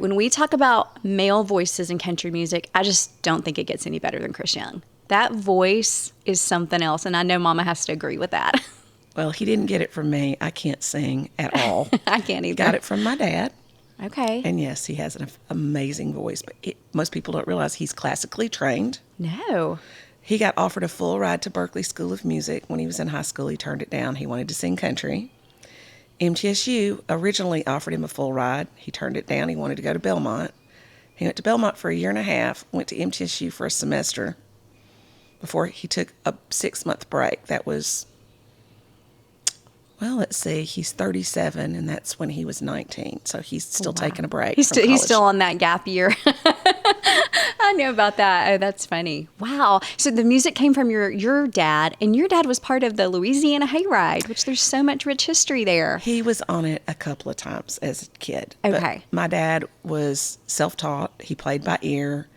when we talk about male voices in country music, I just don't think it gets any better than Chris Young. That voice is something else, and I know Mama has to agree with that. Well, he didn't get it from me. I can't sing at all. I can't either. Got it from my dad. Okay. And yes, he has an amazing voice, but most people don't realize he's classically trained. No. He got offered a full ride to Berklee School of Music when he was in high school. He turned it down. He wanted to sing country. MTSU originally offered him a full ride. He turned it down. He wanted to go to Belmont. He went to Belmont for a year and a half, went to MTSU for a semester before he took a 6-month break. That was, well, let's see, he's 37, and that's when he was 19. So he's still taking a break. He's still on that gap year. I know about that. Oh, that's funny. Wow. So the music came from your dad, and your dad was part of the Louisiana Hayride, which there's so much rich history there. He was on it a couple of times as a kid. Okay. But my dad was self-taught. He played by ear.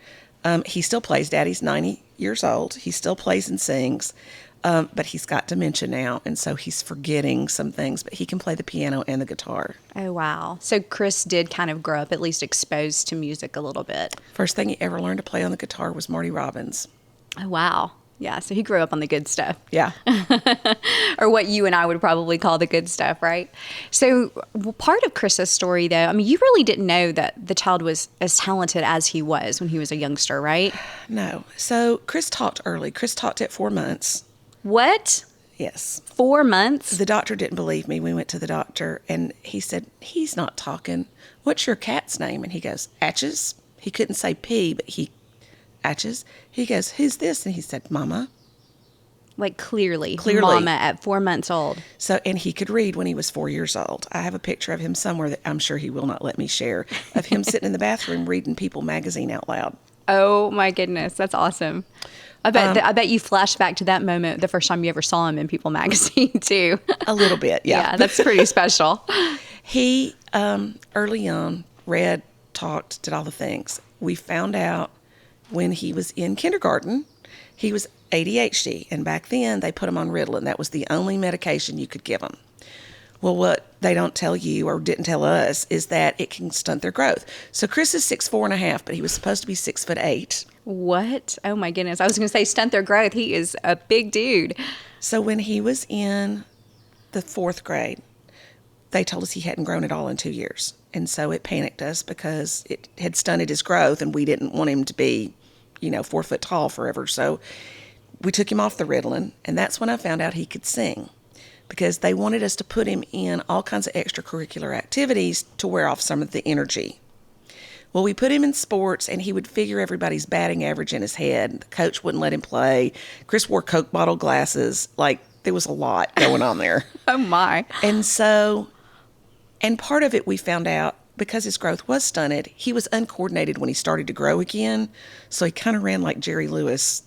He still plays. Daddy's 90 years old. He still plays and sings. But he's got dementia now, and so he's forgetting some things, but he can play the piano and the guitar. Oh, wow. So Chris did kind of grow up at least exposed to music a little bit. First thing he ever learned to play on the guitar was Marty Robbins. Oh, wow. Yeah, so he grew up on the good stuff. Yeah. Or what you and I would probably call the good stuff, right? So part of Chris's story, though, I mean, you really didn't know that the child was as talented as he was when he was a youngster, right? No. So Chris talked early. Chris talked at 4 months. What? Yes. 4 months? The doctor didn't believe me. We went to the doctor, and he said, he's not talking. What's your cat's name? And he goes, Atches. He couldn't say P, but Atches. He goes, who's this? And he said, Mama. Like clearly. Clearly. Mama at 4 months old. So, and he could read when he was 4 years old. I have a picture of him somewhere that I'm sure he will not let me share, of him sitting in the bathroom reading People magazine out loud. Oh, my goodness. That's awesome. I bet you flash back to that moment the first time you ever saw him in People magazine, too. A little bit, yeah. Yeah, that's pretty special. He, early on, read, talked, did all the things. We found out when he was in kindergarten, he was ADHD. And back then, they put him on Ritalin. That was the only medication you could give him. Well, what they don't tell you or didn't tell us is that it can stunt their growth. So Chris is 6'4.5", but he was supposed to be 6'8". What? Oh, my goodness. I was going to say stunt their growth. He is a big dude. So when he was in the 4th grade, they told us he hadn't grown at all in 2 years. And so it panicked us because it had stunted his growth, and we didn't want him to be, 4 foot tall forever. So we took him off the Ritalin, and that's when I found out he could sing, because they wanted us to put him in all kinds of extracurricular activities to wear off some of the energy. Well, we put him in sports, and he would figure everybody's batting average in his head. The coach wouldn't let him play. Chris wore Coke bottle glasses. Like, there was a lot going on there. Oh, my. And part of it we found out, because his growth was stunted, he was uncoordinated when he started to grow again. So he kind of ran like Jerry Lewis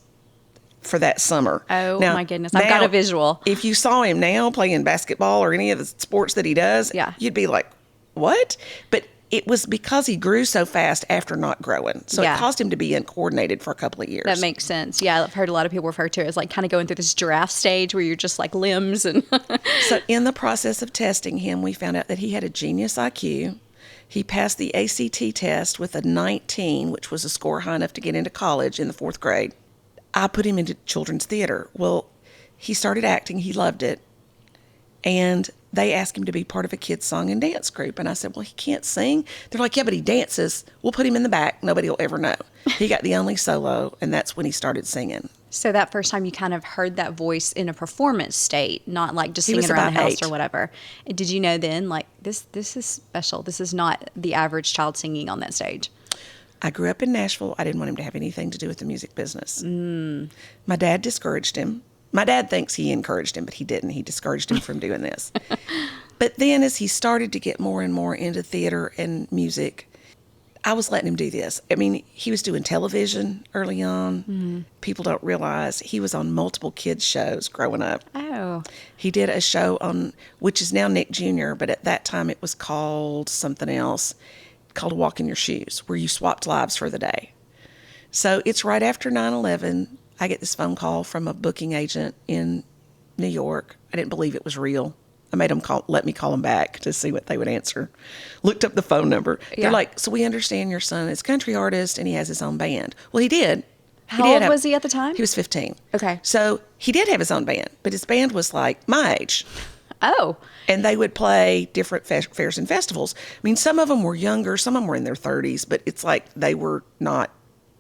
for that summer. Oh, my goodness. I've got a visual. If you saw him now playing basketball or any of the sports that he does, you'd be like, what? But it was because he grew so fast after not growing. So it caused him to be uncoordinated for a couple of years. That makes sense. Yeah, I've heard a lot of people refer to it as like kind of going through this giraffe stage where you're just like limbs. And So in the process of testing him, we found out that he had a genius IQ. He passed the ACT test with a 19, which was a score high enough to get into college in the 4th grade. I put him into children's theater. Well, he started acting. He loved it. And they asked him to be part of a kids' song and dance group. And I said, well, he can't sing. They're like, yeah, but he dances. We'll put him in the back. Nobody will ever know. He got the only solo, and that's when he started singing. So that first time you kind of heard that voice in a performance state, not like just singing around the house 8. or whatever. Did you know then, like, this is special. This is not the average child singing on that stage. I grew up in Nashville. I didn't want him to have anything to do with the music business. My dad discouraged him. My dad thinks he encouraged him, but he didn't. He discouraged him from doing this. But then as he started to get more and more into theater and music, I was letting him do this. I mean, he was doing television early on. People don't realize he was on multiple kids' shows growing up. Oh. He did a show on, which is now Nick Jr., but at that time it was called something else, called Walk in Your Shoes, where you swapped lives for the day. So it's right after 9/11. I get this phone call from a booking agent in New York. I didn't believe it was real. I made them let me call them back to see what they would answer. Looked up the phone number. Yeah. They're like, so we understand your son is a country artist and he has his own band. Well, he did. How old was he at the time? He was 15. Okay. So he did have his own band, but his band was like my age. Oh. And they would play different fairs and festivals. I mean, some of them were younger, some of them were in their 30s, but it's like they were not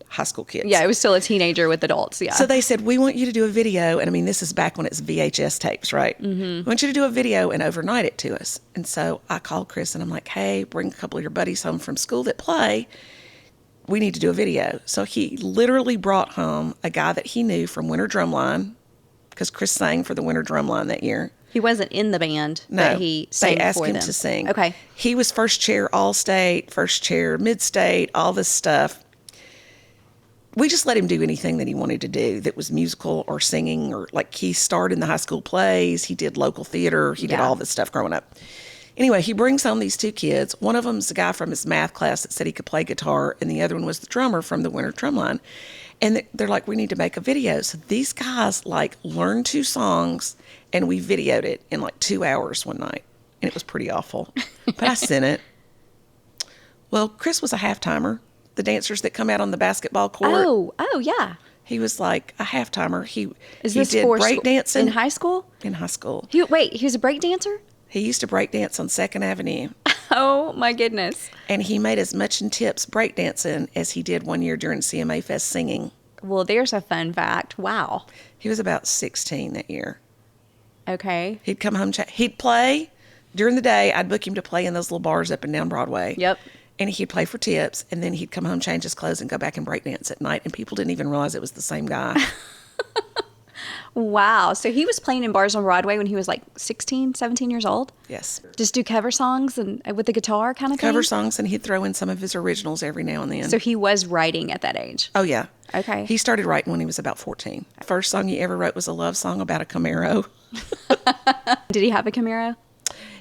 high school kids. Yeah, it was still a teenager with adults, yeah. So they said, we want you to do a video. And I mean, this is back when it's VHS tapes, right? Mm-hmm. We want you to do a video and overnight it to us. And so I called Chris and I'm like, hey, bring a couple of your buddies home from school that play. We need to do a video. So he literally brought home a guy that he knew from Winter Drumline, because Chris sang for the Winter Drumline that year. He wasn't in the band, No, but he sang they asked for him them. to sing. Okay. He was first chair All-State, first chair Mid-State, all this stuff. We just let him do anything that he wanted to do that was musical or singing, or like he starred in the high school plays. He did local theater. He did all this stuff growing up. Anyway, he brings home these two kids. One of them's a guy from his math class that said he could play guitar, and the other one was the drummer from the Winter Drumline. And they're like, we need to make a video. So these guys like learned 2 songs, and we videoed it in like 2 hours one night. And it was pretty awful. But I sent it. Well, Chris was a half-timer. The dancers that come out on the basketball court. Oh, yeah. He was like a half-timer. He This did for break dancing in high school? In high school. He was a break dancer? He used to break dance on 2nd Avenue. Oh, my goodness. And he made as much in tips breakdancing as he did one year during CMA Fest singing. Well, there's a fun fact. Wow. He was about 16 that year. Okay. He'd come home, he'd play during the day. I'd book him to play in those little bars up and down Broadway. Yep. And he'd play for tips, and then he'd come home, change his clothes, and go back and breakdance at night. And people didn't even realize it was the same guy. Wow. So he was playing in bars on Broadway when he was like 16, 17 years old? Yes. Just do cover songs and with the guitar kind of thing? Cover songs, and he'd throw in some of his originals every now and then. So he was writing at that age? Oh, yeah. Okay. He started writing when he was about 14. First song he ever wrote was a love song about a Camaro. Did he have a Camaro?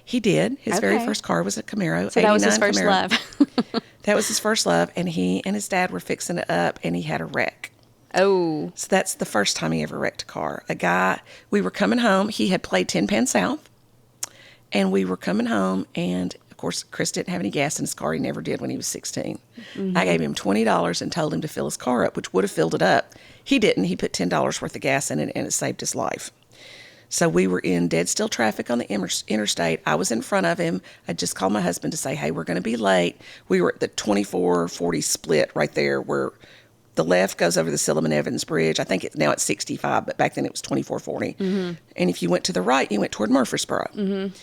He did. His very Okay. first car was a Camaro. So that was his 89 first Camaro. love. That was his first love, and he and his dad were fixing it up, and he had a wreck. Oh. So that's the first time he ever wrecked a car. We were coming home. He had played Tin Pan South, and we were coming home, and of course, Chris didn't have any gas in his car. He never did when he was 16. Mm-hmm. I gave him $20 and told him to fill his car up, which would have filled it up. He didn't. He put $10 worth of gas in it, and it saved his life. So we were in dead still traffic on the interstate. I was in front of him. I just called my husband to say, hey, we're going to be late. We were at the 24-40 split right there where the left goes over the Silliman Evans Bridge. I think now it's 65, but back then it was 24-40. Mm-hmm. And if you went to the right, you went toward Murfreesboro. Mm-hmm.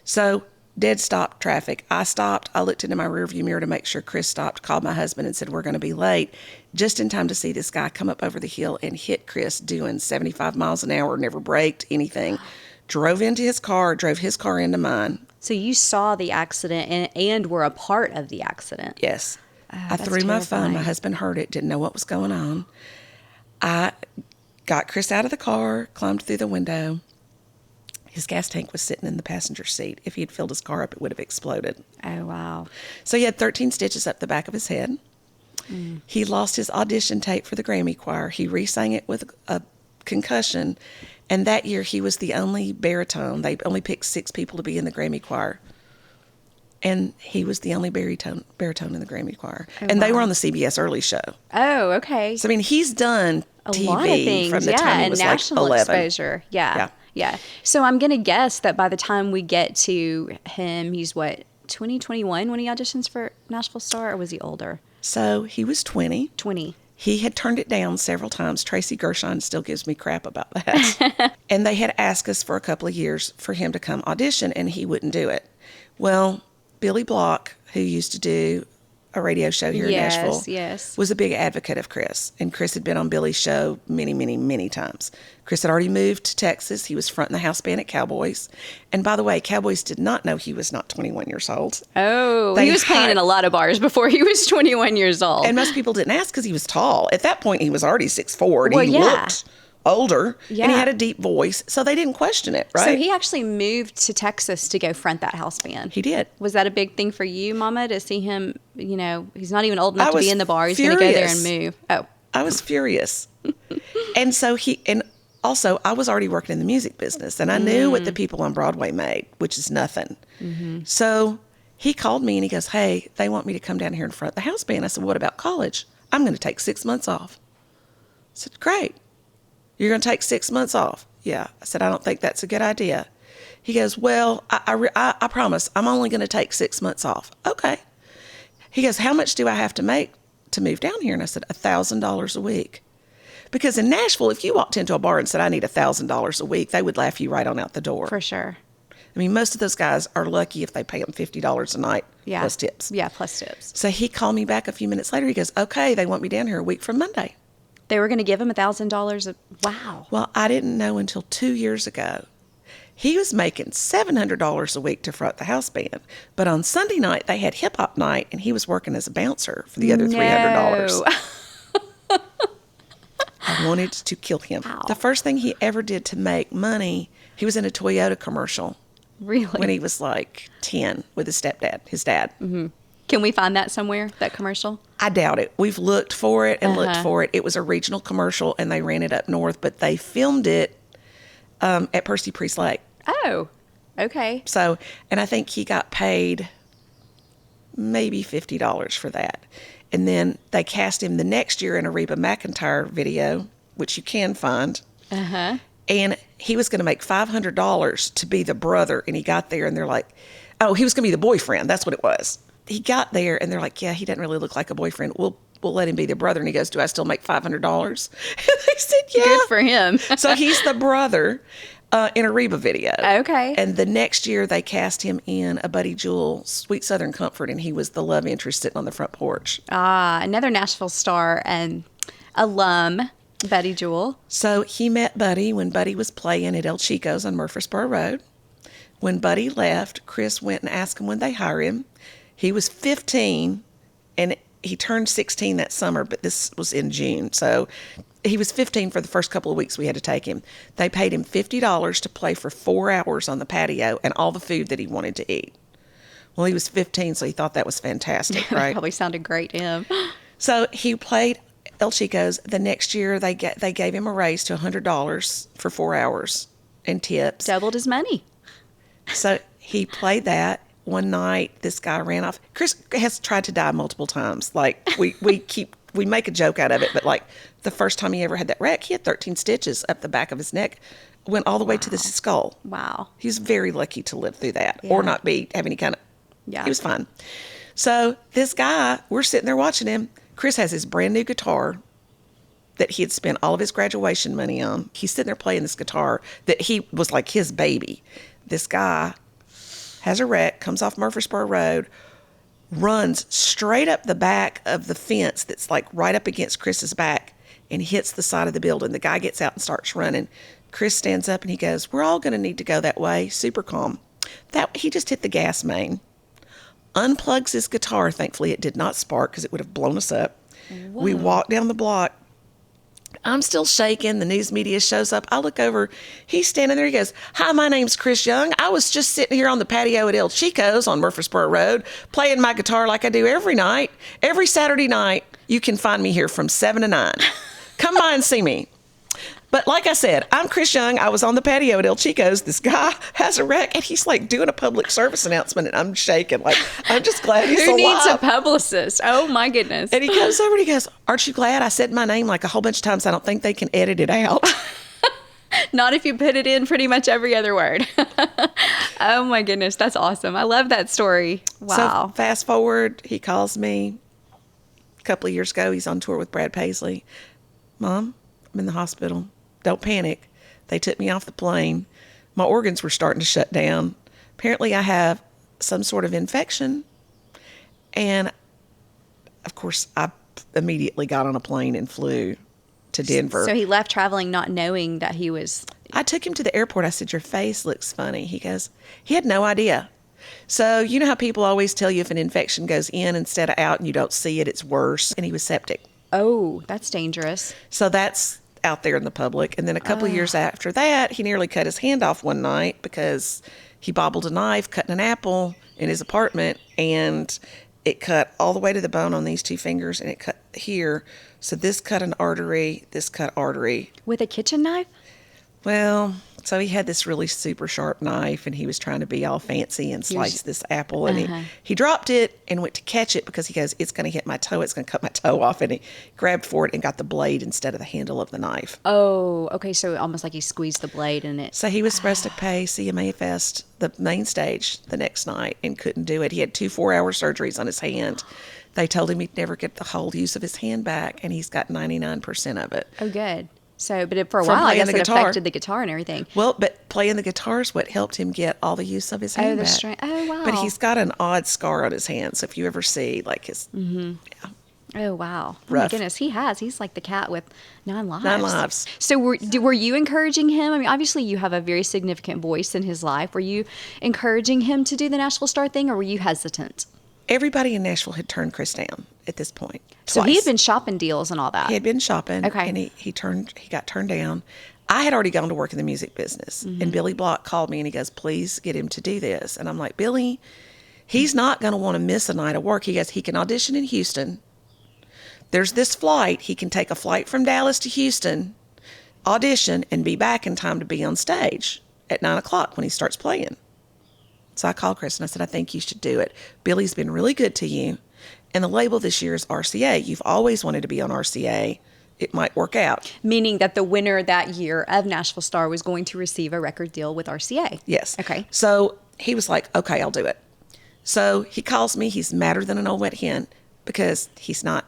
So dead stop traffic. I stopped. I looked into my rearview mirror to make sure Chris stopped, called my husband and said, we're going to be late. Just in time to see this guy come up over the hill and hit Chris doing 75 miles an hour, never braked, anything. Drove into his car, drove his car into mine. So you saw the accident and were a part of the accident? Yes. Oh, I threw my phone. terrifying. My husband heard it, didn't know what was going on. I got Chris out of the car, climbed through the window. His gas tank was sitting in the passenger seat. If he had filled his car up, it would have exploded. Oh, wow. So he had 13 stitches up the back of his head. Mm. He lost his audition tape for the Grammy choir. He re-sang it with a concussion. And that year, he was the only baritone. They only picked 6 people to be in the Grammy choir. And he was the only baritone in the Grammy choir. Oh, and they wow. were on the CBS Early Show. Oh, okay. So, I mean, he's done A TV lot of things, from the time he was and like national 11. exposure. Yeah. Yeah. Yeah. So I'm going to guess that by the time we get to him, he's what, 2021 when he auditions for Nashville Star, or was he older? So he was 20. 20. He had turned it down several times. Tracy Gershon still gives me crap about that. And they had asked us for a couple of years for him to come audition, and he wouldn't do it. Well, Billy Block, who used to do a radio show here in Nashville, Yes. was a big advocate of Chris. And Chris had been on Billy's show many, many, many times. Chris had already moved to Texas. He was fronting the house band at Cowboys. And by the way, Cowboys did not know he was not 21 years old. Oh, They he was playing in a lot of bars before he was 21 years old. And most people didn't ask because he was tall. At that point, he was already 6'4", and Well, he yeah. looked older, Yeah. and he had a deep voice, so they didn't question it, right? So he actually moved to Texas to go front that house band. He did. Was that a big thing for you, Mama, to see him, he's not even old enough I to be was in the bar. He's going to go there and furious. move. Oh. I was furious. And so also, I was already working in the music business, and I knew what the people on Broadway made, which is nothing. So he called me and he goes, hey, they want me to come down here and front the house band. I said, what about college? I'm going to take 6 months off. I said, great. You're going to take 6 months off? Yeah. I said, I don't think that's a good idea. He goes, well, I promise I'm only going to take 6 months off. Okay. He goes, how much do I have to make to move down here? And I said, $1,000 a week. Because in Nashville, if you walked into a bar and said, I need $1,000 a week, they would laugh you right on out the door. For sure. I mean, most of those guys are lucky if they pay them $50 a night plus tips. Yeah, plus tips. So he called me back a few minutes later. He goes, okay, they want me down here a week from Monday. They were going to give him $1,000. Wow. Well, I didn't know until 2 years ago. He was making $700 a week to front the house band. But on Sunday night, they had hip hop night, and he was working as a bouncer for the other $300. I wanted to kill him. Wow. The first thing he ever did to make money, he was in a Toyota commercial. Really? When he was like 10 with his stepdad, his dad. Mm-hmm. Can we find that somewhere, that commercial? I doubt it. We've looked for it and looked for it. It was a regional commercial, and they ran it up north, but they filmed it at Percy Priest Lake. Oh, okay. So, and I think he got paid maybe $50 for that. And then they cast him the next year in a Reba McEntire video, which you can find. Uh-huh. And he was going to make $500 to be the brother. And he got there and they're like, oh, he was going to be the boyfriend. That's what it was. He got there and they're like, yeah, he doesn't really look like a boyfriend. We'll let him be the brother. And he goes, do I still make $500? And they said, yeah. Good for him. So he's the brother in a Reba video. Okay. And the next year they cast him in a Buddy Jewell, Sweet Southern Comfort. And he was the love interest sitting on the front porch. Another Nashville star and alum, Betty Jewell. So he met Buddy when Buddy was playing at El Chico's on Murfreesboro Road. When Buddy left, Chris went and asked him when they hire him. He was 15, and he turned 16 that summer, but this was in June. So he was 15 for the first couple of weeks we had to take him. They paid him $50 to play for 4 hours on the patio and all the food that he wanted to eat. Well, he was 15, so he thought that was fantastic, right? Probably sounded great to him. So he played El Chico's. The next year, they gave him a raise to $100 for 4 hours and tips. Doubled his money. So he played that. One night, this guy ran off. Chris has tried to die multiple times. Like, we make a joke out of it, but like the first time he ever had that wreck, he had 13 stitches up the back of his neck, went all the way to the skull. Wow. He was very lucky to live through that or not have any kind of, he was fine. So this guy, we're sitting there watching him. Chris has his brand new guitar that he had spent all of his graduation money on. He's sitting there playing this guitar that he was like his baby. This guy has a wreck, comes off Murfreesboro Road, runs straight up the back of the fence that's like right up against Chris's back and hits the side of the building. The guy gets out and starts running. Chris stands up and he goes, we're all going to need to go that way. Super calm. He just hit the gas main. Unplugs his guitar. Thankfully, it did not spark because it would have blown us up. Whoa. We walk down the block. I'm still shaking. The news media shows up. I look over. He's standing there. He goes, hi, my name's Chris Young. I was just sitting here on the patio at El Chico's on Murfreesboro Road playing my guitar like I do every night. Every Saturday night, you can find me here from 7 to 9. Come by and see me. But like I said, I'm Chris Young. I was on the patio at El Chico's. This guy has a wreck, and he's like doing a public service announcement, and I'm shaking. Like, I'm just glad he's alive. Who needs a publicist? Oh, my goodness. And he comes over and he goes, aren't you glad I said my name like a whole bunch of times? I don't think they can edit it out. Not if you put it in pretty much every other word. Oh, my goodness. That's awesome. I love that story. Wow. So fast forward, he calls me a couple of years ago. He's on tour with Brad Paisley. Mom, I'm in the hospital. Don't panic. They took me off the plane. My organs were starting to shut down. Apparently I have some sort of infection. And, of course, I immediately got on a plane and flew to Denver. So he left traveling not knowing that he was... I took him to the airport. I said, your face looks funny. He goes, he had no idea. So you know how people always tell you if an infection goes in instead of out and you don't see it, it's worse. And he was septic. Oh, that's dangerous. So that's out there in the public. And then a couple of years after that, he nearly cut his hand off one night because he bobbled a knife cutting an apple in his apartment, and it cut all the way to the bone on these two fingers, and it cut here. So this cut an artery, this cut artery. With a kitchen knife? Well, so he had this really super sharp knife, and he was trying to be all fancy and slice this apple, and he dropped it and went to catch it because he goes, it's going to hit my toe, it's going to cut my toe off, and he grabbed for it and got the blade instead of the handle of the knife. Oh, okay. So almost like he squeezed the blade in it. So he was supposed to pay CMA Fest, the main stage, the next night, and couldn't do it. He had 2 4-hour surgeries on his hand. They told him he'd never get the whole use of his hand back, and he's got 99% of it. Oh, good. So, but for a From while, I playing guess the it guitar. affected the guitar and everything. Well, but playing the guitar is what helped him get all the use of his hand the back. strength. Oh, wow. But he's got an odd scar on his hand, so if you ever see, like, his... Oh, wow. Oh, my Rough. goodness. He's like the cat with 9 lives. 9 lives. So were you encouraging him? I mean, obviously you have a very significant voice in his life. Were you encouraging him to do the Nashville Star thing, or were you hesitant? Everybody in Nashville had turned Chris down at this point. So he twice. had been shopping deals and all that. He had been shopping, Okay. and he got turned down. I had already gone to work in the music business, and Billy Block called me, and he goes, please get him to do this. And I'm like, Billy, he's not going to want to miss a night of work. He goes, he can audition in Houston. There's this flight. He can take a flight from Dallas to Houston, audition, and be back in time to be on stage at 9 o'clock when he starts playing. So I called Chris and I said, I think you should do it. Billy's been really good to you. And the label this year is RCA. You've always wanted to be on RCA. It might work out. Meaning that the winner that year of Nashville Star was going to receive a record deal with RCA. Yes. Okay. So he was like, okay, I'll do it. So he calls me. He's madder than an old wet hen because he's not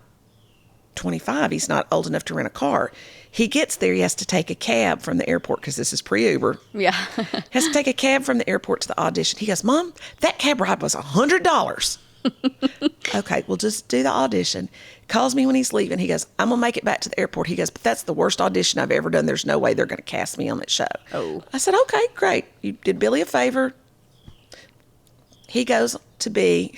25. He's not old enough to rent a car. He gets there. He has to take a cab from the airport because this is pre-Uber. Yeah. Has to take a cab from the airport to the audition. He goes, Mom, that cab ride was $100. Okay, we'll just do the audition. Calls me when he's leaving. He goes, I'm going to make it back to the airport. He goes, but that's the worst audition I've ever done. There's no way they're going to cast me on that show. Oh. I said, okay, great. You did Billy a favor. He goes to be,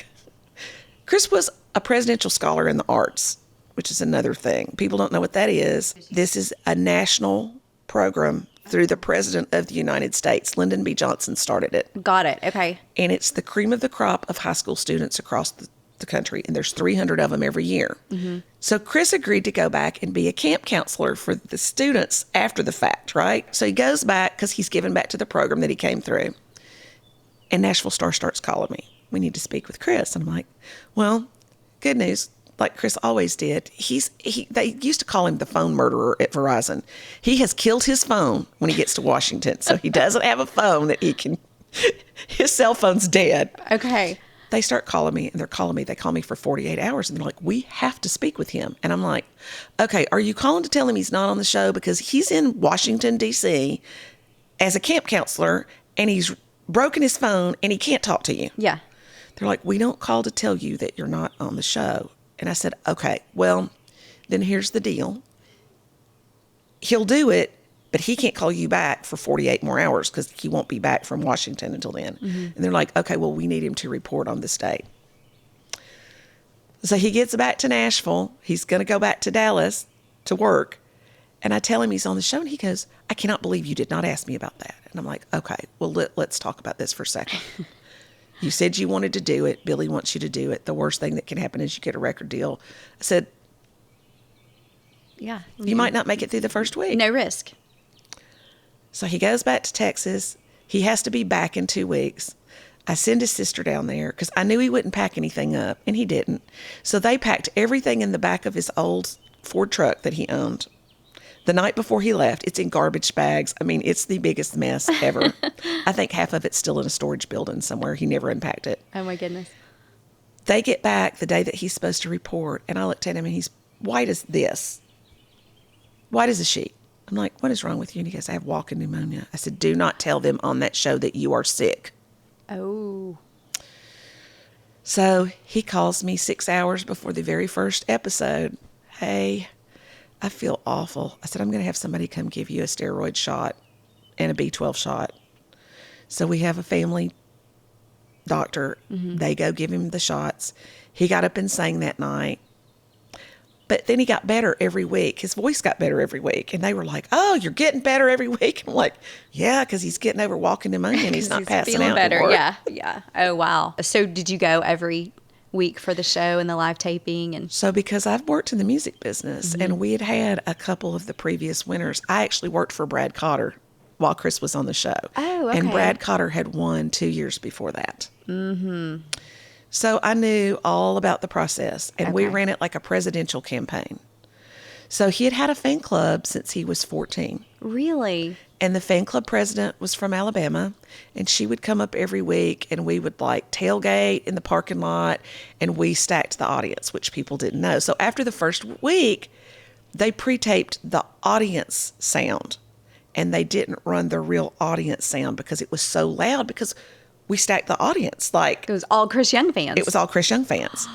Chris was a presidential scholar in the arts, which is another thing. People don't know what that is. This is a national program through the President of the United States. Lyndon B. Johnson started it. Got it. Okay. And it's the cream of the crop of high school students across the country. And there's 300 of them every year. Mm-hmm. So Chris agreed to go back and be a camp counselor for the students after the fact, right? So he goes back because he's given back to the program that he came through. And Nashville Star starts calling me. We need to speak with Chris. And I'm like, well, good news. Like Chris always did. They used to call him the phone murderer at Verizon. He has killed his phone when he gets to Washington. So he doesn't have a phone that he can, his cell phone's dead. Okay. They start calling me, and they're calling me. They call me for 48 hours, and they're like, we have to speak with him. And I'm like, okay, are you calling to tell him he's not on the show? Because he's in Washington, D.C. as a camp counselor, and he's broken his phone, and he can't talk to you. Yeah. They're like, we don't call to tell you that you're not on the show. And I said, okay, well, then here's the deal. He'll do it, but he can't call you back for 48 more hours because he won't be back from Washington until then. Mm-hmm. And they're like, okay, well, we need him to report on this date. So he gets back to Nashville. He's going to go back to Dallas to work. And I tell him he's on the show, and he goes, I cannot believe you did not ask me about that. And I'm like, okay, well, let's talk about this for a second. You said you wanted to do it. Billy wants you to do it. The worst thing that can happen is you get a record deal. I said, yeah. You might not make it through the first week. No risk. So he goes back to Texas. He has to be back in 2 weeks. I send his sister down there because I knew he wouldn't pack anything up, and he didn't. So they packed everything in the back of his old Ford truck that he owned. The night before he left, it's in garbage bags. I mean, it's the biggest mess ever. I think half of it's still in a storage building somewhere. He never unpacked it. Oh, my goodness. They get back the day that he's supposed to report, and I looked at him, and he's white as this. White as a sheet. I'm like, what is wrong with you? And he goes, I have walking pneumonia. I said, do not tell them on that show that you are sick. Oh. So he calls me 6 hours before the very first episode. Hey, I feel awful. I said, I'm going to have somebody come give you a steroid shot and a B12 shot. So we have a family doctor. Mm-hmm. They go give him the shots. He got up and sang that night. But then he got better every week. His voice got better every week. And they were like, oh, you're getting better every week. I'm like, yeah, because he's getting over walking pneumonia and he's not passing out better. anymore. Yeah, yeah. Oh, wow. So did you go every week for the show and the live taping? And so because I've worked in the music business, mm-hmm. and we had a couple of the previous winners. I actually worked for Brad Cotter while Chris was on the show. Oh, okay. And Brad Cotter had won 2 years before that. Mm-hmm. So I knew all about the process, and we ran it like a presidential campaign. So he had had a fan club since he was 14. Really? And the fan club president was from Alabama, and she would come up every week, and we would like tailgate in the parking lot, and we stacked the audience, which people didn't know. So after the first week, they pre-taped the audience sound, and they didn't run the real audience sound because it was so loud, because we stacked the audience. Like, It was all Chris Young fans. it was all Chris Young fans.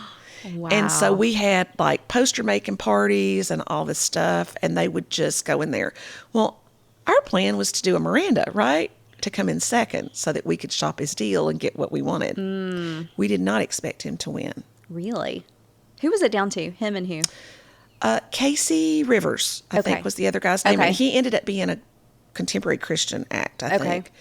Wow. And so we had like poster making parties and all this stuff, and they would just go in there. Well, our plan was to do a Miranda, right? To come in second so that we could shop his deal and get what we wanted. We did not expect him to win. Really? Who was it down to? Him and who? Casey Rivers, I think, was the other guy's name. Okay. And he ended up being a contemporary Christian act, I Okay. think.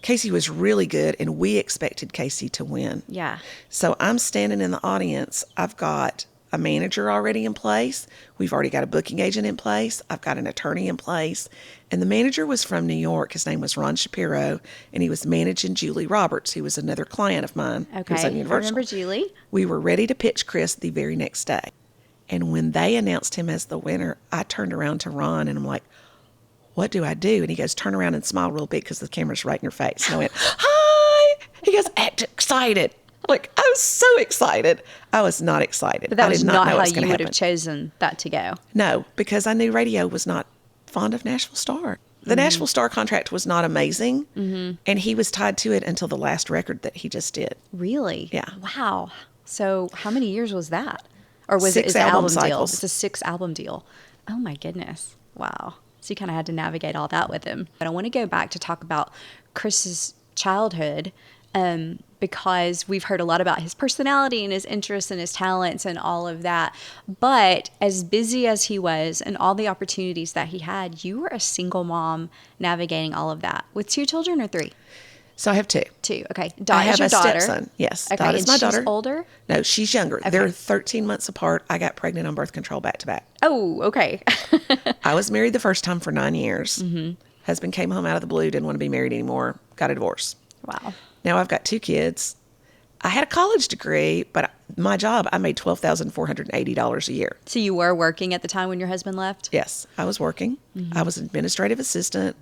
Casey was really good, and we expected Casey to win. Yeah. So I'm standing in the audience. I've got a manager already in place. We've already got a booking agent in place. I've got an attorney in place. And the manager was from New York. His name was Ron Shapiro, and he was managing Julie Roberts, who was another client of mine. Who was Okay. on I Universal. remember Julie. We were ready to pitch Chris the very next day. And when they announced him as the winner, I turned around to Ron, and I'm like, what do I do? And he goes, turn around and smile real big because the camera's right in your face. And I went, hi. He goes, act excited. Like, I was so excited. I was not excited. But that I was did not know how what was you gonna would happen. have chosen that to go. No, because I knew radio was not fond of Nashville Star. The Nashville Star contract was not amazing, and he was tied to it until the last record that he just did. Really? Yeah. Wow. So how many years was that? Or was it 6 an album album deal? cycles. It's a 6 album deal. Oh my goodness. Wow. So you kind of had to navigate all that with him. But I want to go back to talk about Chris's childhood, because we've heard a lot about his personality and his interests and his talents and all of that. But as busy as he was and all the opportunities that he had, you were a single mom navigating all of that with 2 children or 3? So I have 2. 2. Okay. I have your a daughter. stepson. Yes. Okay. Dot is And my she's daughter. older? No, she's younger. They're 13 months apart. I got pregnant on birth control back to back. Oh, okay. I was married the first time for 9 years. Husband came home out of the blue, didn't want to be married anymore, got a divorce. Wow. Now I've got 2 kids. I had a college degree, but my job, I made $12,480 a year. So you were working at the time when your husband left? Yes, I was working. I was an administrative assistant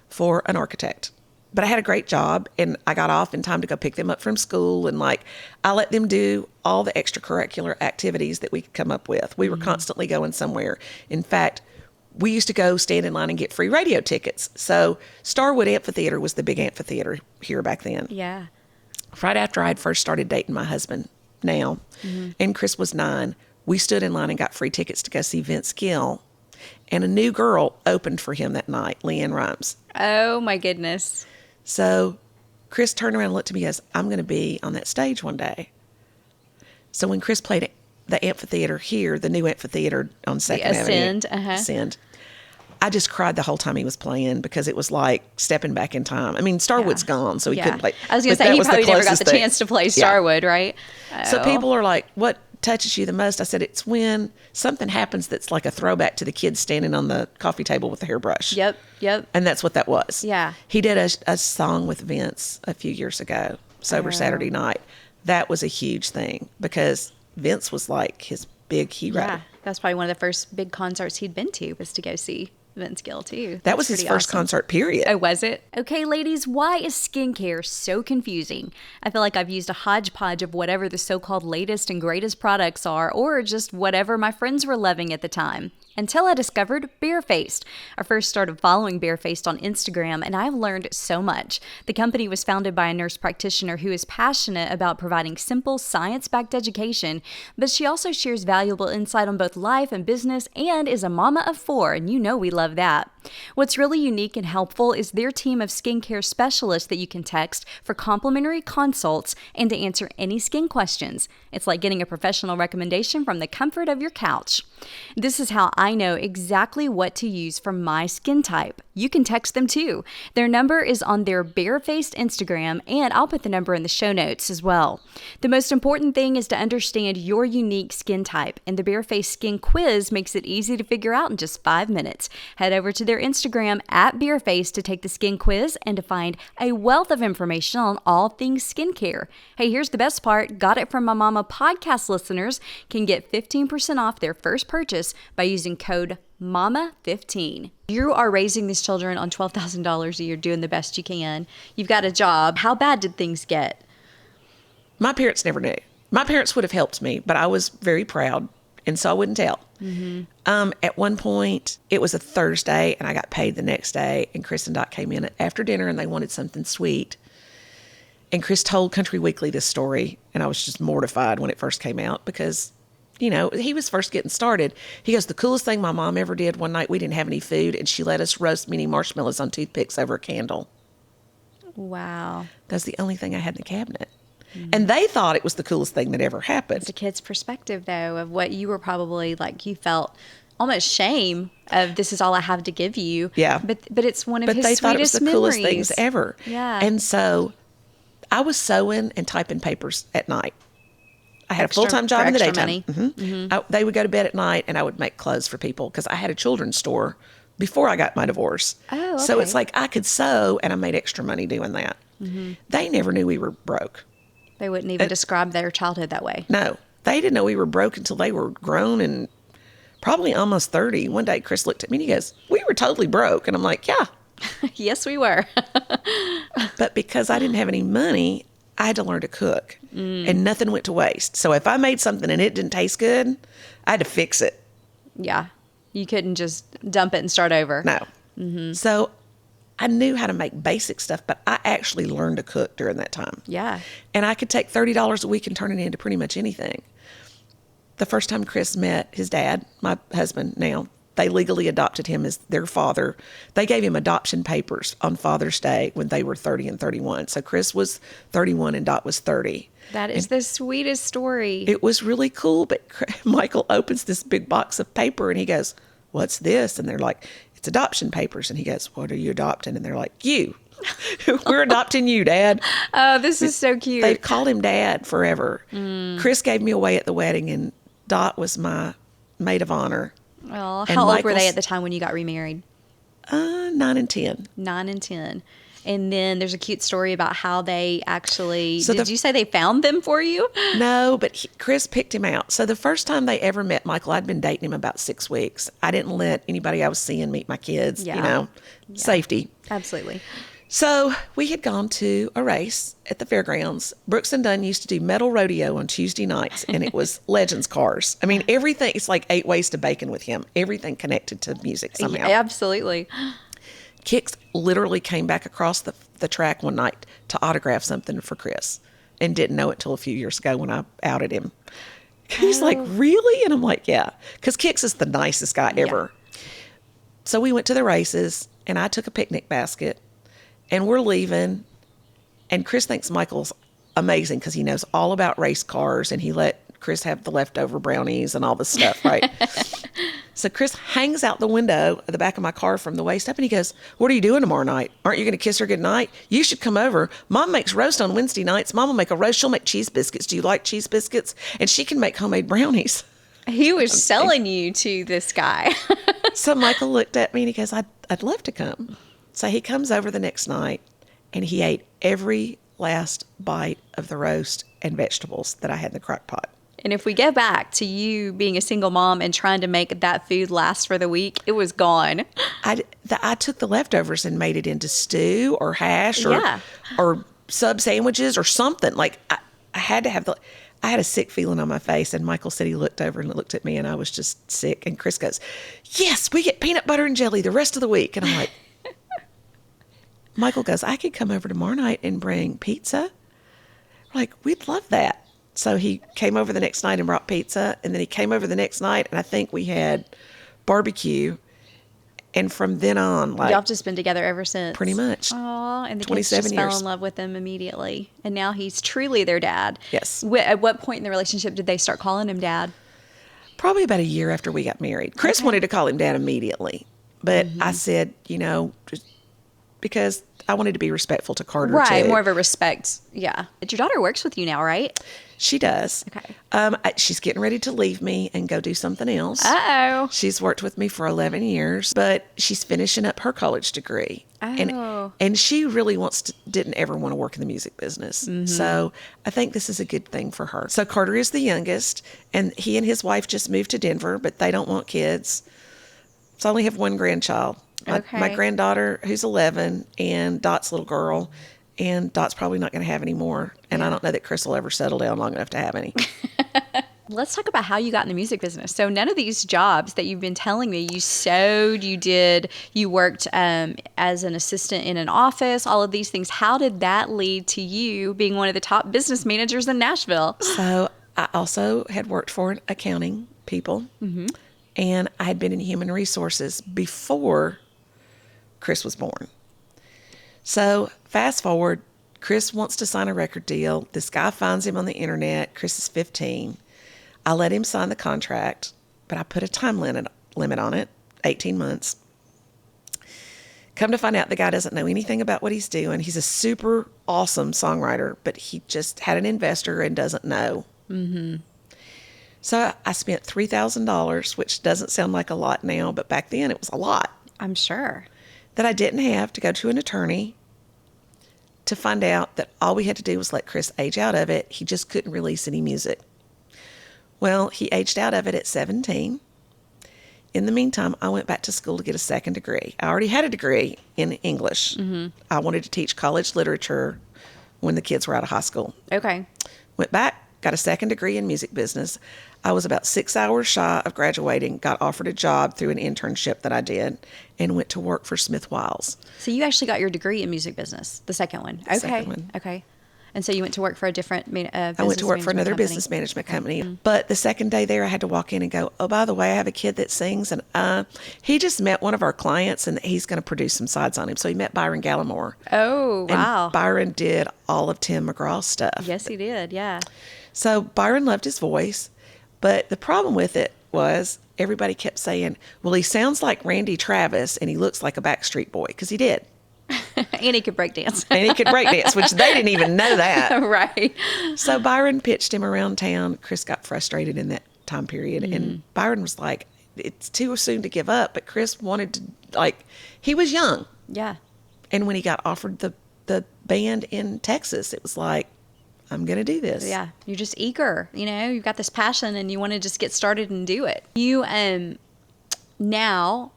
for an architect. But I had a great job, and I got off in time to go pick them up from school. And like, I let them do all the extracurricular activities that we could come up with. We were constantly going somewhere. In fact, we used to go stand in line and get free radio tickets. So Starwood Amphitheater was the big amphitheater here back then. Yeah. Right after I had first started dating my husband now, and Chris was 9, we stood in line and got free tickets to go see Vince Gill. And a new girl opened for him that night, Leanne Rhymes. Oh my goodness. So Chris turned around and looked at me and goes, I'm going to be on that stage one day. So when Chris played at the amphitheater here, the new amphitheater on 2nd Ascend, Avenue, Ascend, I just cried the whole time he was playing because it was like stepping back in time. I mean, Starwood's gone, so he couldn't play. I was going but to say, that he was probably never got closest the thing. chance to play Yeah. Starwood, right? So Oh. people are like, what touches you the most? I said, it's when something happens that's like a throwback to the kids standing on the coffee table with the hairbrush. Yep. And that's what that was. Yeah. He did a song with Vince a few years ago, Sober Saturday Night. That was a huge thing because Vince was like his big hero. Yeah. That's probably one of the first big concerts he'd been to, was to go see Vince Gill too. That was his first concert, period. Oh, was it? Okay, ladies, why is skincare so confusing? I feel like I've used a hodgepodge of whatever the so-called latest and greatest products are, or just whatever my friends were loving at the time. Until I discovered Barefaced. I first started following Barefaced on Instagram, and I've learned so much. The company was founded by a nurse practitioner who is passionate about providing simple, science-backed education, but she also shares valuable insight on both life and business, and is a mama of 4, and you know we love that. What's really unique and helpful is their team of skincare specialists that you can text for complimentary consults and to answer any skin questions. It's like getting a professional recommendation from the comfort of your couch. This is how I know exactly what to use for my skin type. You can text them too. Their number is on their Barefaced Instagram, and I'll put the number in the show notes as well. The most important thing is to understand your unique skin type, and the Barefaced Skin Quiz makes it easy to figure out in just 5 minutes. Head over to their their Instagram at BeerFace to take the skin quiz and to find a wealth of information on all things skincare. Hey, here's the best part. Got It From My Mama podcast listeners can get 15% off their first purchase by using code MAMA15. You are raising these children on $12,000 a year, doing the best you can. You've got a job. How bad did things get? My parents never knew. My parents would have helped me, but I was very proud, and so I wouldn't tell. At one point, it was a Thursday, and I got paid the next day, and Chris and Dot came in after dinner, and they wanted something sweet. And Chris told Country Weekly this story, and I was just mortified when it first came out because, you know, he was first getting started. He goes, the coolest thing my mom ever did one night, we didn't have any food, and she let us roast mini marshmallows on toothpicks over a candle. Wow. That's the only thing I had in the cabinet. And they thought it was the coolest thing that ever happened. It's a kid's perspective, though, of what you were probably like, you felt almost shame of this is all I have to give you. Yeah. But it's one of his they sweetest thought it was the memories. coolest things ever. Yeah. And so I was sewing and typing papers at night. I had a full-time job in the daytime. Money. They would go to bed at night, and I would make clothes for people because I had a children's store before I got my divorce. Oh, okay. So it's like I could sew, and I made extra money doing that. They never knew we were broke. They wouldn't even describe their childhood that way. No, they didn't know we were broke until they were grown and probably almost 30. One day, Chris looked at me and he goes, we were totally broke. And I'm like, yeah. Yes, we were. But because I didn't have any money, I had to learn to cook. And nothing went to waste. So if I made something and it didn't taste good, I had to fix it. Yeah. You couldn't just dump it and start over. No. So I knew how to make basic stuff, but I actually learned to cook during that time. Yeah. And I could take $30 a week and turn it into pretty much anything. The first time Chris met his dad, my husband now, they legally adopted him as their father. They gave him adoption papers on Father's Day when they were 30 and 31. So Chris was 31 and Dot was 30. That is the sweetest story. It was really cool, but Michael opens this big box of paper and he goes, what's this? And they're like, it's adoption papers. And he goes, what are you adopting? And they're like, you. We're adopting you, Dad. Oh, this is so cute. They've called him Dad forever. Chris gave me away at the wedding, and Dot was my maid of honor. Well, And how old were Michael's- they at the time when you got remarried? 9 and 10. 9 and 10. And then there's a cute story about how they actually, So did you say they found them for you? No, but Chris picked him out. So the first time they ever met Michael, I'd been dating him about 6 weeks. I didn't let anybody I was seeing meet my kids, Yeah. you know, safety. Absolutely. So we had gone to a race at the fairgrounds. Brooks and Dunn used to do metal rodeo on Tuesday nights, and it was Legends cars. I mean, everything, it's like 8 ways to bacon with him. Everything connected to music somehow. Yeah, absolutely. Kix literally came back across the track one night to autograph something for Chris and didn't know it till a few years ago when I outed him. He's like, really? And I'm like, yeah. Because Kix is the nicest guy ever. So we went to the races, and I took a picnic basket, and we're leaving. And Chris thinks Michael's amazing because he knows all about race cars, and he let Chris have the leftover brownies and all this stuff, right? So Chris hangs out the window at the back of my car from the waist up, and he goes, what are you doing tomorrow night? Aren't you going to kiss her goodnight? You should come over. Mom makes roast on Wednesday nights. Mom will make a roast. She'll make cheese biscuits. Do you like cheese biscuits? And she can make homemade brownies. He was selling you to this guy. So Michael looked at me, and he goes, I'd love to come. So he comes over the next night, and he ate every last bite of the roast and vegetables that I had in the crock pot. And if we go back to you being a single mom and trying to make that food last for the week, it was gone. I took the leftovers and made it into stew or hash or sub sandwiches or something. Like I had to have I had a sick feeling on my face, and Michael said he looked over and looked at me, and I was just sick. And Chris goes, yes, we get peanut butter and jelly the rest of the week. And I'm like, Michael goes, I could come over tomorrow night and bring pizza. We're like, we'd love that. So he came over the next night and brought pizza, and then he came over the next night, and I think we had barbecue. And from then on, like, y'all have just been together ever since. pretty much. Aw, and the kids 27 just fell years. in love with him immediately. And now he's truly their dad. Yes. At what point in the relationship did they start calling him dad? Probably about a year after we got married. Chris wanted to call him Dad immediately, but I said, you know, just because I wanted to be respectful to Carter, Right, too. more of a respect. Yeah. But your daughter works with you now, right? She does. Okay. She's getting ready to leave me and go do something else. Uh-oh. She's worked with me for 11 years, but she's finishing up her college degree. Oh. And she really didn't ever want to work in the music business. So I think this is a good thing for her. So Carter is the youngest, and he and his wife just moved to Denver, but they don't want kids. So I only have one grandchild. My granddaughter, who's 11, and Dot's little girl. And Dot's probably not going to have any more. And I don't know that Chris will ever settle down long enough to have any. Let's talk about how you got in the music business. So none of these jobs that you've been telling me, you sewed, you worked as an assistant in an office, all of these things. How did that lead to you being one of the top business managers in Nashville? So I also had worked for accounting people. And I had been in human resources before Chris was born. So fast forward, Chris wants to sign a record deal. This guy finds him on the internet. Chris is 15. I let him sign the contract, but I put a time limit on it, 18 months. Come to find out, the guy doesn't know anything about what he's doing. He's a super awesome songwriter, but he just had an investor and doesn't know. So I spent $3,000, which doesn't sound like a lot now, but back then it was a lot. I'm sure. That I didn't have to go to an attorney to find out that all we had to do was let Chris age out of it. He just couldn't release any music. Well, he aged out of it at 17. In the meantime, I went back to school to get a second degree. I already had a degree in English. I wanted to teach college literature when the kids were out of high school. Okay. Went back, got a second degree in music business. I was about 6 hours shy of graduating, got offered a job through an internship that I did, and went to work for Smith Wiles. So you actually got your degree in music business, the second one. Okay. Second one. Okay. And so you went to work for a different business I went to work for another company. business management company. But the second day there, I had to walk in and go, oh, by the way, I have a kid that sings. And he just met one of our clients, and he's going to produce some sides on him. So he met Byron Gallimore. Oh, wow. And Byron did all of Tim McGraw's stuff. Yes, he did. Yeah. So Byron loved his voice. But the problem with it was everybody kept saying, well, he sounds like Randy Travis, and he looks like a Backstreet Boy, because he did. And he could break dance. And he could break dance, which they didn't even know that. Right. So Byron pitched him around town. Chris got frustrated in that time period. And Byron was like, it's too soon to give up. But Chris wanted to, he was young. Yeah. And when he got offered the band in Texas, it was like, I'm going to do this. Yeah. You're just eager. You've got this passion and you want to just get started and do it. You now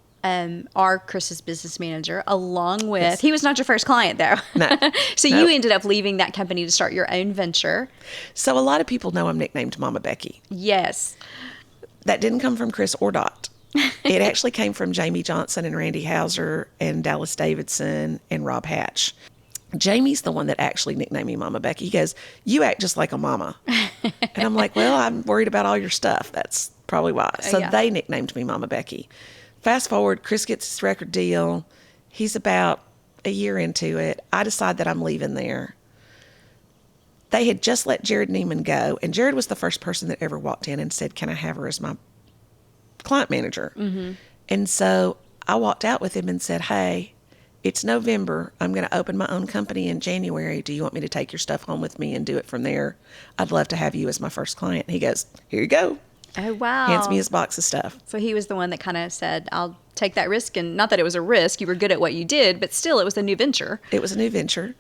are Chris's business manager, along with, Yes. He was not your first client though. No. So No. you ended up leaving that company to start your own venture. So a lot of people know I'm nicknamed Mama Becky. Yes. That didn't come from Chris or Dot. It actually came from Jamie Johnson and Randy Hauser and Dallas Davidson and Rob Hatch. Jamie's the one that actually nicknamed me Mama Becky. He goes, you act just like a mama. And I'm like, well, I'm worried about all your stuff. That's probably why. So Yeah. they nicknamed me Mama Becky. Fast forward, Chris gets his record deal. He's about a year into it. I decide that I'm leaving there. They had just let Jared Neiman go. And Jared was the first person that ever walked in and said, can I have her as my client manager? And so I walked out with him and said, hey, it's November. I'm going to open my own company in January. Do you want me to take your stuff home with me and do it from there? I'd love to have you as my first client. He goes, here you go. Oh, wow. Hands me his box of stuff. So he was the one that kind of said, I'll take that risk. And not that it was a risk. You were good at what you did, but still it was a new venture. It was a new venture.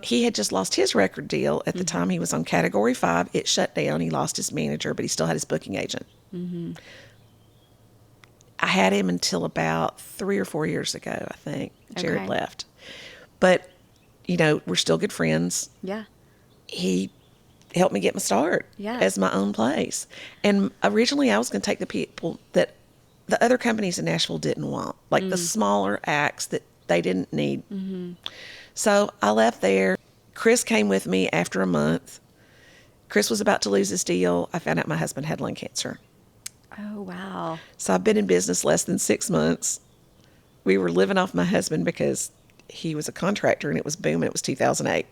He had just lost his record deal at the time. He was on Category 5. It shut down. He lost his manager, but he still had his booking agent. I had him until about 3 or 4 years ago, I think. Jared Okay. left. But, we're still good friends. Yeah. He helped me get my start Yeah. as my own place. And originally I was going to take the people that the other companies in Nashville didn't want, like the smaller acts that they didn't need. So I left there. Chris came with me after a month. Chris was about to lose his deal. I found out my husband had lung cancer. Oh, wow. So I've been in business less than 6 months. We were living off my husband because he was a contractor and it was booming. It was 2008.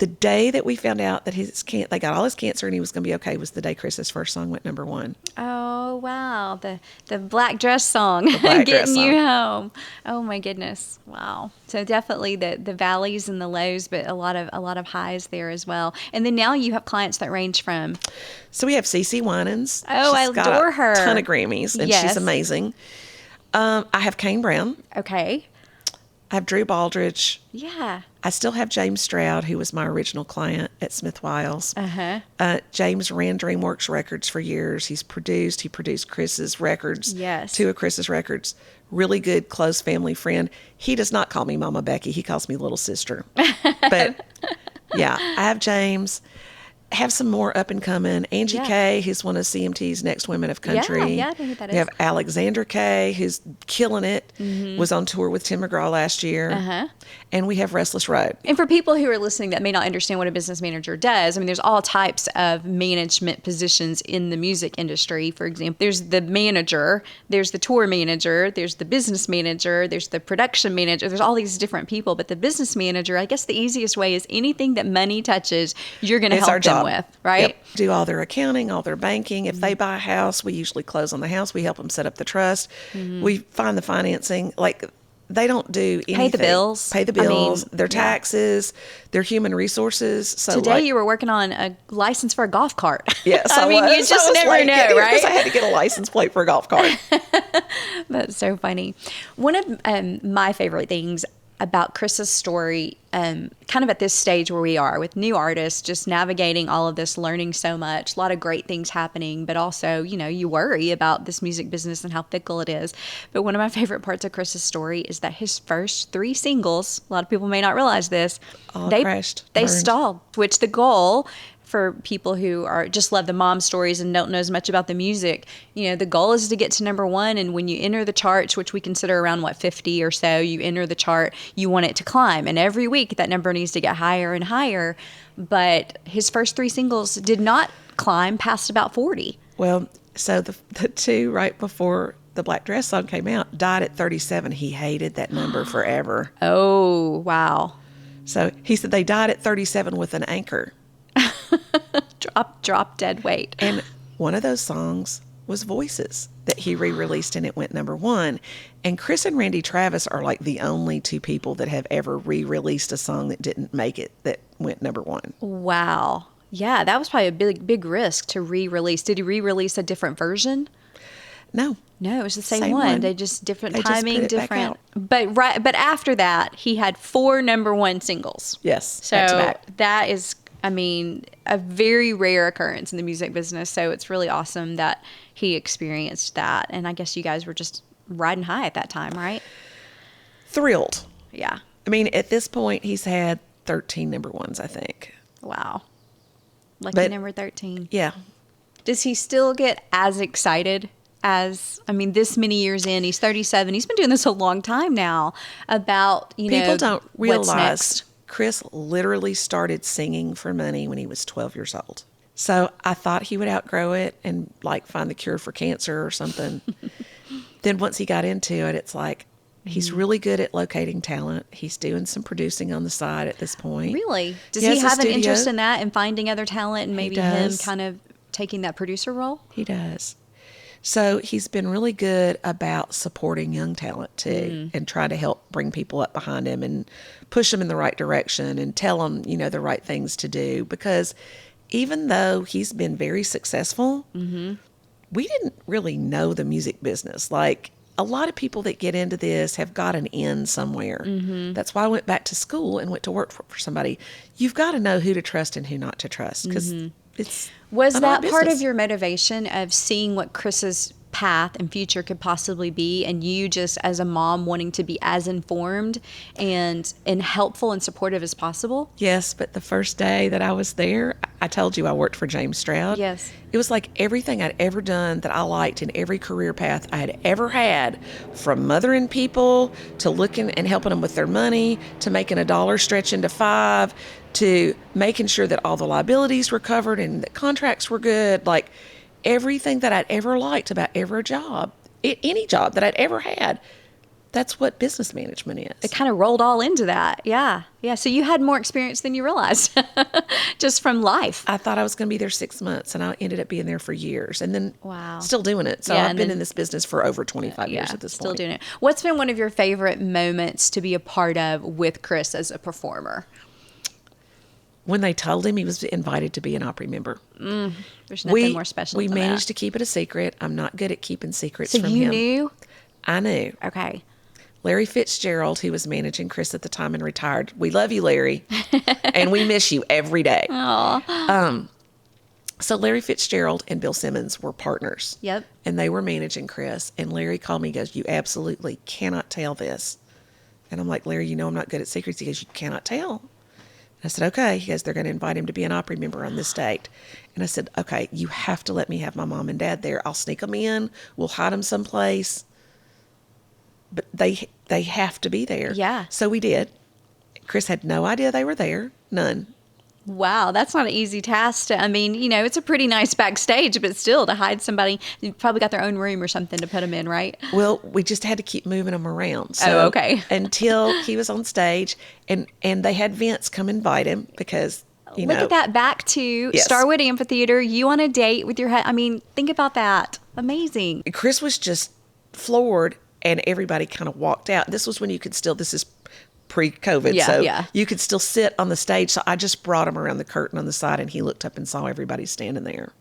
The day that we found out that they got all his cancer and he was going to be okay was the day Chris's first song went #1. Oh, wow. The black dress song, black dress getting you song. home. Oh my goodness. Wow. So definitely the valleys and the lows, but a lot of highs there as well. And then now you have clients that range from. So we have CeCe Winans. Oh, I adore her. Ton of Grammys, and Yes. she's amazing. I have Kane Brown. Okay. I have Drew Baldridge. Yeah. I still have James Stroud, who was my original client at Smith Wiles. James ran DreamWorks Records for years. He produced Chris's records. Yes. 2 of Chris's records. Really good, close family friend. He does not call me Mama Becky. He calls me Little Sister. But yeah, I have James. Have some more up and coming. Angie Kay, who's one of CMT's Next Women of Country. Yeah, I know who that is. We have Alexandra Kay, who's killing it. Was on tour with Tim McGraw last year. And we have Restless Road. And for people who are listening that may not understand what a business manager does, I mean, there's all types of management positions in the music industry. For example, there's the manager, there's the tour manager, there's the business manager, there's the production manager. There's all these different people. But the business manager, I guess the easiest way is anything that money touches, you're going to help them with, right? Yep. Do all their accounting, all their banking. If they buy a house, we usually close on the house. We help them set up the trust. We find the financing. Like, they don't do anything. Pay the bills. Their taxes, their human resources. So today you were working on a license for a golf cart. Yes, I mean, you just never know, right? Because I had to get a license plate for a golf cart. That's so funny. One of my favorite things about Chris's story, kind of at this stage where we are with new artists, just navigating all of this, learning so much, a lot of great things happening, but also, you worry about this music business and how fickle it is. But one of my favorite parts of Chris's story is that his first 3 singles, a lot of people may not realize this, they crashed. They burned. stalled, which the goal for people who are just love the mom stories and don't know as much about the music, the goal is to get to #1. And when you enter the charts, which we consider around 50 or so, you enter the chart, you want it to climb. And every week that number needs to get higher and higher. But his first 3 singles did not climb past about 40. Well, so the 2 right before the Black Dress song came out died at 37. He hated that number forever. Oh, wow. So he said they died at 37 with an anchor. Drop dead weight. And one of those songs was Voices that he re-released, and it went #1. And Chris and Randy Travis are like the only 2 people that have ever re-released a song that didn't make it that went #1. Wow. Yeah, that was probably a big risk to re-release. Did he re-release a different version? No. No, it was the same one. They just different timing, just put it back out. But after that, he had 4 #1 singles. Yes. So back to back. that is, a very rare occurrence in the music business. So it's really awesome that he experienced that. And I guess you guys were just riding high at that time, right? Thrilled. Yeah. I mean, at this point, he's had 13 #1s, I think. Wow. Lucky But- number 13. Yeah. Does he still get as excited as, this many years in? He's 37. He's been doing this a long time now about, People don't what's realize next. Chris literally started singing for money when he was 12 years old. So I thought he would outgrow it and find the cure for cancer or something. Then once he got into it, it's like he's really good at locating talent. He's doing some producing on the side at this point. Really? Does He he has a have an studio. interest in that and finding other talent and maybe him does. kind of taking that producer role? He does. So he's been really good about supporting young talent too, and trying to help bring people up behind him and push them in the right direction and tell them, the right things to do. Because even though he's been very successful, we didn't really know the music business. Like, a lot of people that get into this have got an in somewhere. That's why I went back to school and went to work for somebody. You've got to know who to trust and who not to trust, because it's Was an odd that part of business. your motivation of seeing what Chris's path and future could possibly be, and you just as a mom wanting to be as informed and helpful and supportive as possible? Yes, but the first day that I was there, I told you I worked for James Stroud. Yes. It was like everything I'd ever done that I liked in every career path I had ever had, from mothering people to looking and helping them with their money, to making a dollar stretch into 5, to making sure that all the liabilities were covered and that contracts were good. Like, everything that I'd ever liked about every job, any job that I'd ever had, that's what business management is. It kind of rolled all into that. Yeah. Yeah. So you had more experience than you realized just from life. I thought I was going to be there 6 months, and I ended up being there for years, and then Wow. still doing it. So Yeah, I've been in this business for over 25 years at this still point. doing it. What's been one of your favorite moments to be a part of with Chris as a performer? When they told him he was invited to be an Opry member. There's nothing more special We than managed that. to keep it a secret. I'm not good at keeping secrets So from you him. knew? I knew. Okay. Larry Fitzgerald, who was managing Chris at the time and retired. We love you, Larry, and we miss you every day. So Larry Fitzgerald and Bill Simmons were partners. Yep. And they were managing Chris. And Larry called me and goes, you absolutely cannot tell this. And I'm like, Larry, you know I'm not good at secrets. He goes, you cannot tell. And I said, okay. He goes, they're going to invite him to be an Opry member on this date. And I said, okay, you have to let me have my mom and dad there. I'll sneak them in. We'll hide them someplace. But they have to be there. Yeah. So we did. Chris had no idea they were there. None. Wow, that's not an easy task to, I mean, you know, it's a pretty nice backstage, but still to hide somebody, you probably got their own room or something to put them in, right? Well, we just had to keep moving them around. Oh, okay. Until he was on stage, and they had Vince come invite him because, you know. Look at that, back to Yes. Starwood Amphitheater, you on a date with your head. I mean, think about that. Amazing. Chris was just floored, and everybody kind of walked out. This was when you could still, this is pre-COVID, Yeah, so yeah. you could still sit on the stage. So I just brought him around the curtain on the side, and he looked up and saw everybody standing there.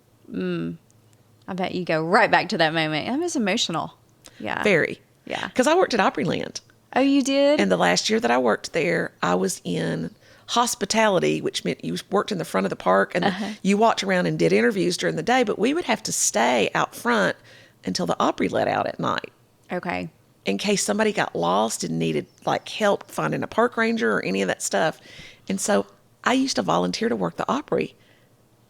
I bet you go right back to that moment. That was emotional. Yeah. Very. Yeah. Because I worked at Opryland. Oh, you did? And the last year that I worked there, I was in hospitality, which meant you worked in the front of the park, and you walked around and did interviews during the day, but we would have to stay out front until the Opry let out at night Okay. in case somebody got lost and needed like help finding a park ranger or any of that stuff. And so I used to volunteer to work the Opry,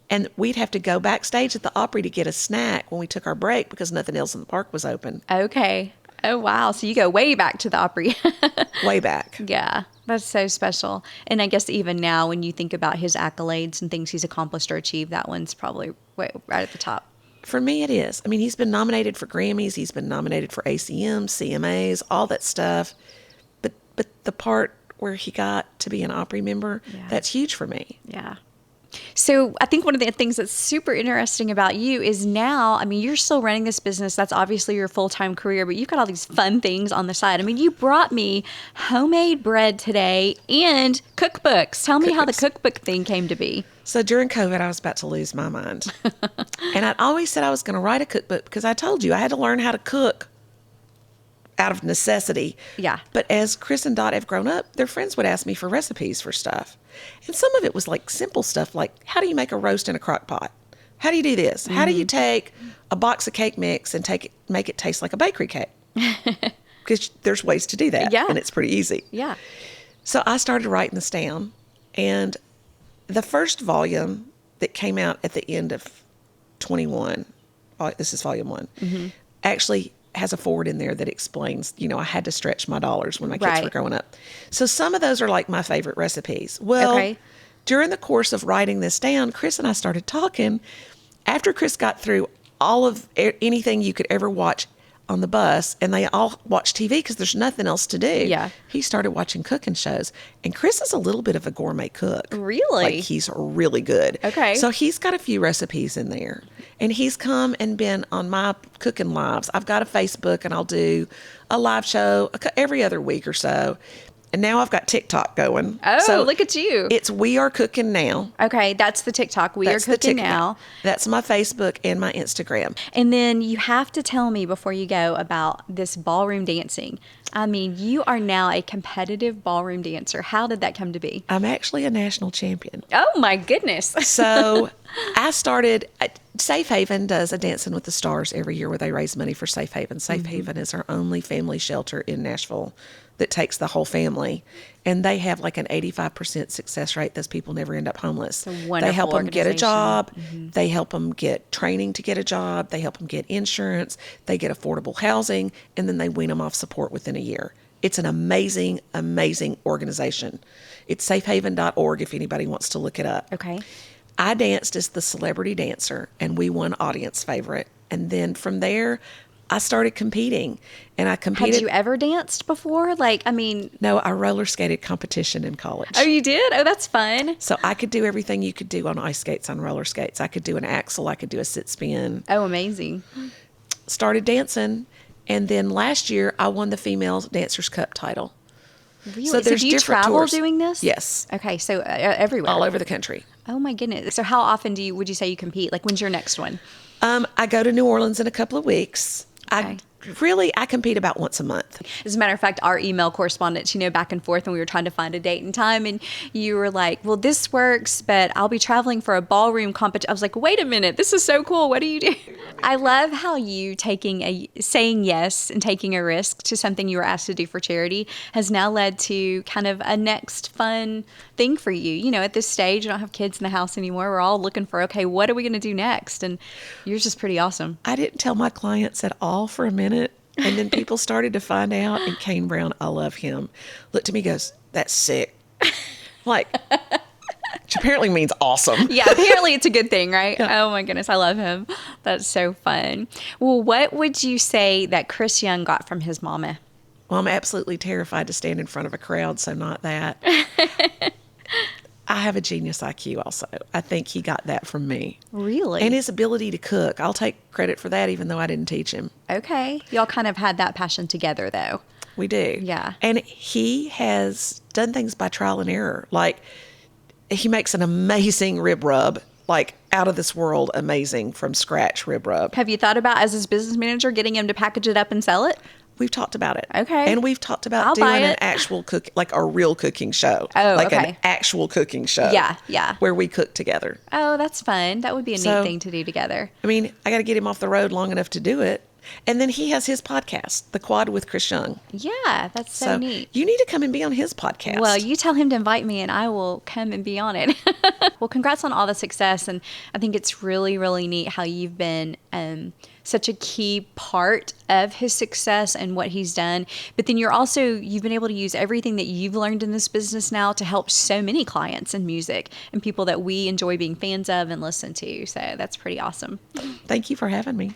and we'd have to go backstage at the Opry to get a snack when we took our break because nothing else in the park was open. Okay. Oh, wow. So you go way back to the Opry. Way back. Yeah, that's so special. And I guess even now, when you think about his accolades and things he's accomplished or achieved, that one's probably right at the top. For me, it is. I mean, he's been nominated for Grammys. He's been nominated for ACMs, CMAs, all that stuff. But the part where he got to be an Opry member, Yeah. that's huge for me. Yeah. So I think one of the things that's super interesting about you is now, I mean, you're still running this business. That's obviously your full-time career, but you've got all these fun things on the side. I mean, you brought me homemade bread today and cookbooks. Tell me how the cookbook thing came to be. So during COVID, I was about to lose my mind. And I'd always said I was going to write a cookbook because I told you I had to learn how to cook out of necessity. Yeah. But as Chris and Dot have grown up, their friends would ask me for recipes for stuff. And some of it was like simple stuff like, how do you make a roast in a crock pot? How do you do this? How do you take a box of cake mix and make it taste like a bakery cake? Because there's ways to do that. Yeah. And it's pretty easy. Yeah. So I started writing this down, and the first volume that came out at the end of 21, this is volume 1, actually has a forward in there that explains, you know, I had to stretch my dollars when my kids Right. were growing up. So some of those are like my favorite recipes. Well, Okay. during the course of writing this down, Chris and I started talking. After Chris got through all of anything you could ever watch on the bus, and they all watch TV because there's nothing else to do. Yeah. He started watching cooking shows, and Chris is a little bit of a gourmet cook. Really? Like, he's really good. Okay. So he's got a few recipes in there, and he's come and been on my cooking lives. I've got a Facebook, and I'll do a live show every other week or so. And now I've got TikTok going. Oh, So look at you. It's We Are Cooking Now. Okay, that's the TikTok. We That's are the cooking TikTok. now. That's my Facebook and my Instagram. And then you have to tell me before you go about this ballroom dancing. I mean, you are now a competitive ballroom dancer. How did that come to be? I'm actually a national champion. Oh my goodness. So I started, Safe Haven does a Dancing with the Stars every year where they raise money for Safe Haven. Safe Haven is our only family shelter in Nashville that takes the whole family. And they have like an 85% success rate. Those people never end up homeless. It's a wonderful They help them get a organization. job. They help them get training to get a job. They help them get insurance. They get affordable housing. And then they wean them off support within a year. It's an amazing, amazing organization. It's safehaven.org if anybody wants to look it up. Okay. I danced as the celebrity dancer, and we won audience favorite. And then from there, I started competing, and I Had competed. you ever danced before? Like, I mean, No, I roller skated competition in college. oh, you did? Oh, that's fun. So I could do everything you could do on ice skates, on roller skates. I could do an axel. I could do a sit spin. Oh, amazing. Started dancing, and then last year I won the Female Dancers Cup title. Really? So there's do you different travel tours. doing this? Yes. Okay, so everywhere. All over the country. Oh my goodness. So how often would you say you compete? Like, when's your next one? I go to New Orleans in a couple of weeks. Okay. I compete about once a month. As a matter of fact, our email correspondence, back and forth when we were trying to find a date and time, and you were like, well, this works, but I'll be traveling for a ballroom competition. I was like, wait a minute, this is so cool. What do you do? I love how you saying yes and taking a risk to something you were asked to do for charity has now led to kind of a next fun thing for you. At this stage, you don't have kids in the house anymore. We're all looking for, okay, what are we going to do next? And yours is pretty awesome. I didn't tell my clients at all for a minute. And then people started to find out, and Kane Brown, I love him, looked at me and goes, that's sick. Like, which apparently means awesome. Yeah, apparently it's a good thing, right? Yeah. Oh my goodness, I love him. That's so fun. Well, what would you say that Chris Young got from his mama? Well, I'm absolutely terrified to stand in front of a crowd, so not that. I have a genius IQ also. I think he got that from me. Really? And his ability to cook. I'll take credit for that, even though I didn't teach him. Okay. Y'all kind of had that passion together, though. We do. Yeah. And he has done things by trial and error. Like, he makes an amazing rib rub, like out of this world amazing from scratch rib rub. Have you thought about, as his business manager, getting him to package it up and sell it? We've talked about it. Okay. And we've talked about I'll buy doing an it. actual like a real cooking show. Oh, like okay. an actual cooking show. Yeah, yeah. Where we cook together. Oh, that's fun. That would be a neat thing to do together. I mean, I got to get him off the road long enough to do it. And then he has his podcast, The Quad with Chris Young. Yeah, that's so neat. You need to come and be on his podcast. Well, you tell him to invite me and I will come and be on it. Well, congrats on all the success. And I think it's really, really neat how you've been such a key part of his success and what he's done. But then you've been able to use everything that you've learned in this business now to help so many clients in music and people that we enjoy being fans of and listen to. So that's pretty awesome. Thank you for having me.